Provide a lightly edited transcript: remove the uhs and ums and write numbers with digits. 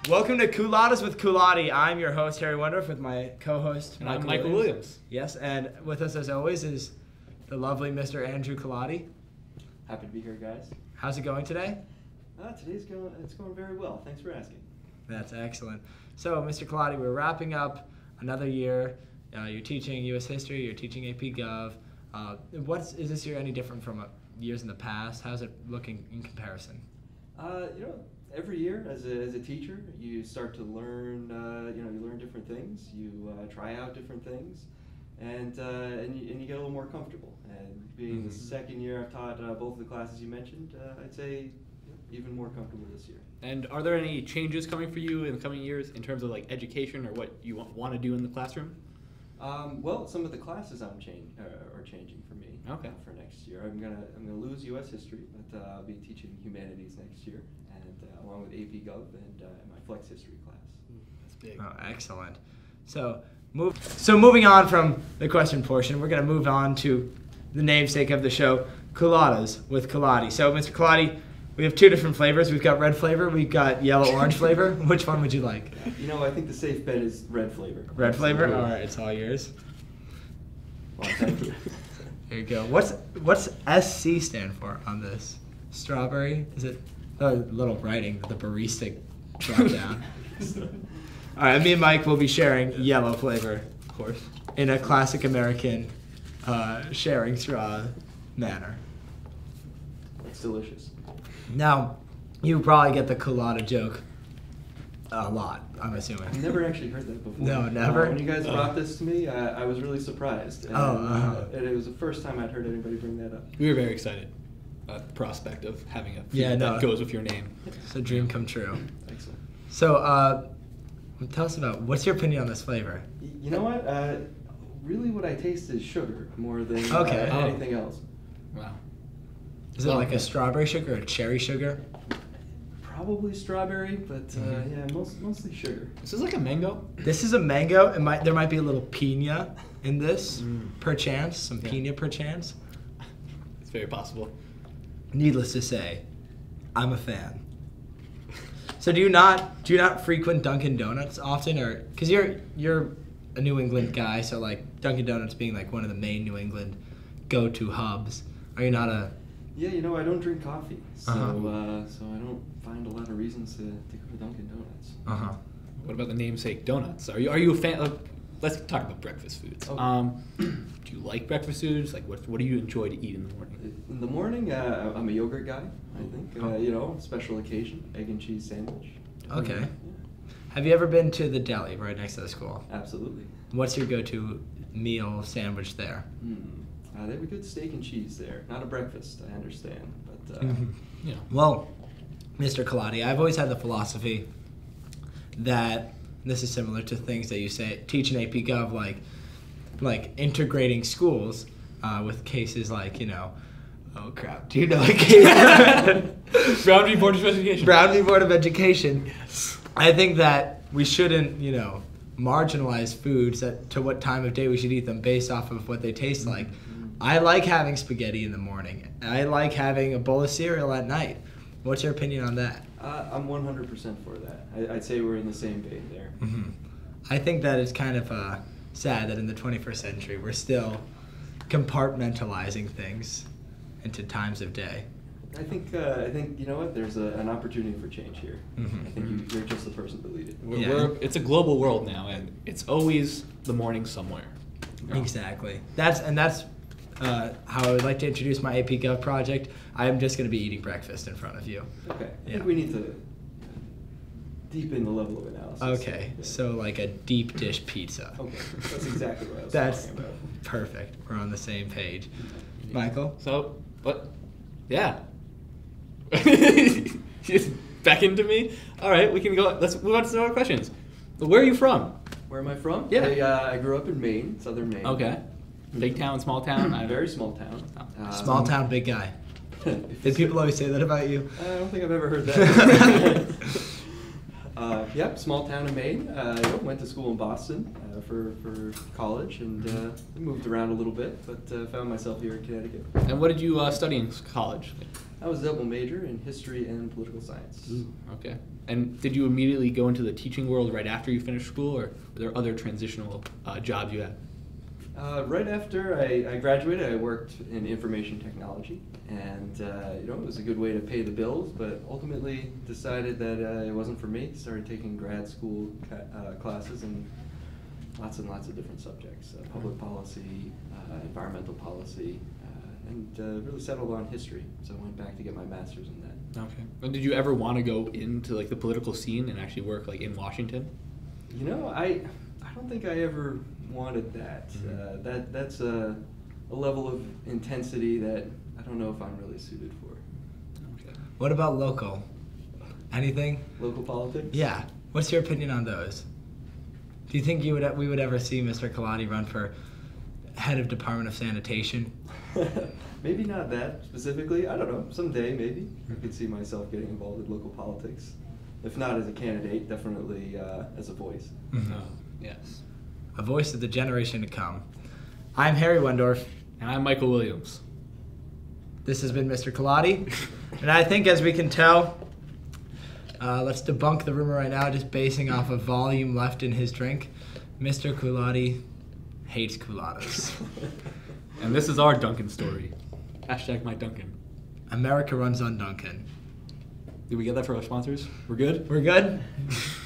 Welcome to Culottes with Culotti. I'm your host, Harry Wendorf, with my co-host, And I'm Michael Williams. Yes, and with us, as always, is the lovely Mr. Andrew Culotti. Happy to be here, guys. How's it going today? Today's going very well. Thanks for asking. That's excellent. So, Mr. Culotti, we're wrapping up another year. You're teaching U.S. history. You're teaching AP Gov. Is this year any different from years in the past? How's it looking in comparison? Every year as a teacher, you start to learn. You learn different things. You try out different things, and you get a little more comfortable. And being the second year I've taught both of the classes you mentioned, I'd say even more comfortable this year. And are there any changes coming for you in the coming years in terms of like education or what you want to do in the classroom? Well, some of the classes are changing for me. Okay. For next year, I'm gonna lose U.S. history, but I'll be teaching humanities next year, and along with AP Gov and my Flex history class. That's big. Oh, excellent. So moving on from the question portion, we're going to move on to the namesake of the show, Culottes with Culotti. So, Mr. Culotti, we have two different flavors. We've got red flavor. We've got yellow-orange flavor. Which one would you like? I think the safe bet is red flavor. Red flavor? All right, it's all yours. Well, thank you. There you go. What's SC stand for on this? Strawberry? Is it the little writing, the barista drop down? All right, me and Mike will be sharing yellow flavor, Of course. in a classic American sharing straw manner. It's delicious. Now, you probably get the colada joke a lot, I'm assuming. I've never actually heard that before. No, never? When you guys brought this to me, I was really surprised. And, and it was the first time I'd heard anybody bring that up. We were very excited at the prospect of having a food Yeah, no. that goes with your name. It's a dream come true. Excellent. So, tell us about, what's your opinion on this flavor? You know what? Really what I taste is sugar more than Okay. anything else. Wow. Is it like a strawberry sugar or a cherry sugar? Probably strawberry, but yeah, mostly sugar. This is like a mango. This is a mango. There might be a little pina in this, perchance, some pina perchance. It's very possible. Needless to say, I'm a fan. So do you not frequent Dunkin' Donuts often, or because you're a New England guy, so like Dunkin' Donuts being like one of the main New England go-to hubs, are you not a? Yeah, I don't drink coffee, so Uh-huh. So I don't find a lot of reasons to go to Dunkin' Donuts. What about the namesake donuts? Are you a fan of? Let's talk about breakfast foods. Okay. Do you like breakfast foods? Like what do you enjoy to eat in the morning? In the morning, I'm a yogurt guy. I think special occasion, egg and cheese sandwich. Okay. Yeah, Have you ever been to the deli right next to the school? absolutely. What's your go-to meal sandwich there? They have a good steak and cheese there. Not a breakfast, I understand, but Yeah. Well, Mr. Culotti, I've always had the philosophy that this is similar to things that you say teach in AP Gov, like integrating schools with cases like oh crap, do you know a case? Brown v. Board of Education. Brown v. Board of Education. Yes. I think that we shouldn't marginalize foods to what time of day we should eat them based off of what they taste like. I like having spaghetti in the morning. I like having a bowl of cereal at night. What's your opinion on that? I'm 100% for that. I'd say we're in the same vein there. I think that it's kind of sad that in the 21st century we're still compartmentalizing things into times of day. I think you know what? There's an opportunity for change here. I think you're just the person to lead it. It's a global world now, and it's always the morning somewhere. Exactly. That's how I would like to introduce my AP Gov project. I'm just going to be eating breakfast in front of you. Okay. I Yeah. think we need to deepen the level of analysis. Okay, Yeah. so like a deep dish pizza. Okay, that's exactly what I was That's talking about. perfect. We're on the same page. Michael? So, what? Yeah. Back into me? All right, we can go. Let's move on to some other questions. Where are you from? Where am I from? Yeah. I grew up in Maine, southern Maine. Okay. Big town, small town? Very small town. Small town, big guy. Did people always say that about you? I don't think I've ever heard that. Yep, small town in Maine. Went to school in Boston for college and moved around a little bit, but found myself here in Connecticut. And what did you study in college? I was a double major in history and political science. Ooh, okay. And did you immediately go into the teaching world right after you finished school, or were there other transitional jobs you had? Right after I graduated, I worked in information technology, and it was a good way to pay the bills. But ultimately, decided that it wasn't for me. Started taking grad school classes in lots and lots of different subjects: public policy, environmental policy, and really settled on history. So I went back to get my master's in that. Okay. And did you ever want to go into like the political scene and actually work like in Washington? I don't think I ever wanted that. That's a level of intensity that I don't know if I'm really suited for. Okay. What about local? Anything? Local politics? Yeah. What's your opinion on those? Do you think we would ever see Mr. Colati run for head of Department of Sanitation? Maybe not that specifically. I don't know. Someday, maybe. I could see myself getting involved in local politics. If not as a candidate, definitely as a voice. Yes. A voice of the generation to come. I'm Harry Wendorf. And I'm Michael Williams. This has been Mr. Colati. And I think, as we can tell, let's debunk the rumor right now, just basing off of volume left in his drink. Mr. Colati hates culottes. And this is our Duncan story. Hashtag my Duncan. America runs on Duncan. Did we get that for our sponsors? We're good? We're good?